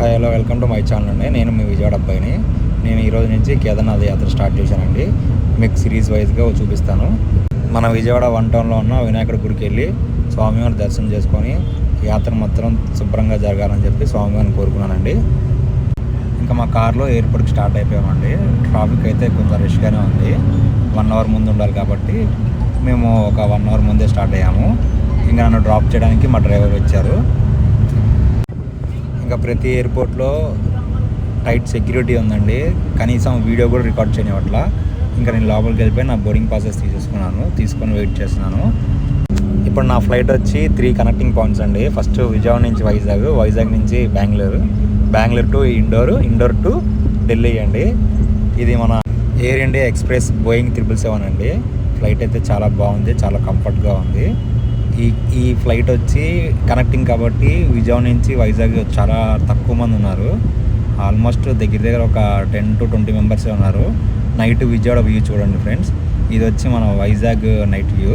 Hi hello welcome to my channel అండి. నేను మీ విజయవాడ అబ్బాయిని. నేను ఈరోజు నుంచి కేదార్నాథ్ యాత్ర స్టార్ట్ చేశానండి. మీకు సిరీస్ వైజ్గా చూపిస్తాను. మన విజయవాడ వన్ టౌన్లో ఉన్న వినాయకుడి గుడికి వెళ్ళి స్వామివారిని దర్శనం చేసుకొని యాత్ర మాత్రం శుభ్రంగా జరగాలని చెప్పి స్వామివారిని కోరుకున్నానండి. ఇంకా మా కార్లో ఎయిర్పోర్ట్కి స్టార్ట్ అయిపోయామండి. ట్రాఫిక్ అయితే కొంచెం రష్గానే ఉంది. 1 అవర్ ముందు ఉండాలి కాబట్టి మేము ఒక 1 అవర్ ముందే స్టార్ట్ అయ్యాము. ఇంకా నన్ను డ్రాప్ చేయడానికి మా డ్రైవర్ వచ్చారు. ఇంకా ప్రతి ఎయిర్పోర్ట్లో టైట్ సెక్యూరిటీ ఉందండి. కనీసం వీడియో కూడా రికార్డ్ చేయనివ్వట్లా. ఇంకా నేను లోపలికి వెళ్ళిపోయి నా బోర్డింగ్ పాసెస్ తీసుకొని వెయిట్ చేస్తున్నాను. ఇప్పుడు నా ఫ్లైట్ వచ్చి 3 కనెక్టింగ్ పాయింట్స్ అండి. ఫస్ట్ విజయవాడ నుంచి వైజాగ్ నుంచి బెంగళూరు టు ఇండోర్ టు ఢిల్లీ అండి. ఇది మన ఎయిర్ ఇండియా ఎక్స్ప్రెస్ బోయింగ్ 777 అండి. ఫ్లైట్ అయితే చాలా బాగుంది, చాలా కంఫర్ట్గా ఉంది. ఈ ఫ్లైట్ వచ్చి కనెక్టింగ్ కాబట్టి విజయవాడ నుంచి వైజాగ్ చాలా తక్కువ మంది ఉన్నారు. ఆల్మోస్ట్ దగ్గర ఒక 10 to 20 మెంబర్సే ఉన్నారు. నైట్ విజయవాడ వ్యూ చూడండి ఫ్రెండ్స్. ఇది వచ్చి మన వైజాగ్ నైట్ వ్యూ.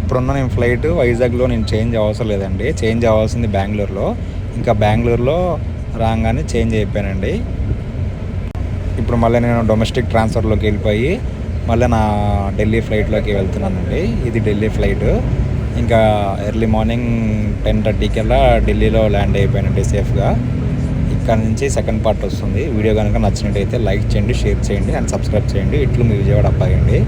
ఇప్పుడున్న నేను ఫ్లైట్ వైజాగ్లో నేను చేంజ్ అవసరం లేదండి. చేంజ్ అవ్వాల్సింది బెంగళూరులో. ఇంకా బెంగళూరులో రాగానే చేంజ్ అయిపోయానండి. ఇప్పుడు మళ్ళీ నేను డొమెస్టిక్ ట్రాన్స్ఫర్లోకి వెళ్ళిపోయి మళ్ళీ నా ఢిల్లీ ఫ్లైట్లోకి వెళ్తున్నానండి. ఇది ఢిల్లీ ఫ్లైట్. ఇంకా ఎర్లీ మార్నింగ్ 10:30 కల్లా ఢిల్లీలో ల్యాండ్ అయిపోయానండి సేఫ్గా. ఇక్కడ నుంచి సెకండ్ పార్ట్ వస్తుంది. వీడియో కనుక నచ్చినట్టయితే లైక్ చేయండి, షేర్ చేయండి అండ్ సబ్స్క్రైబ్ చేయండి. ఇట్లు మీ విజయవాడ అబ్బాయి అండి.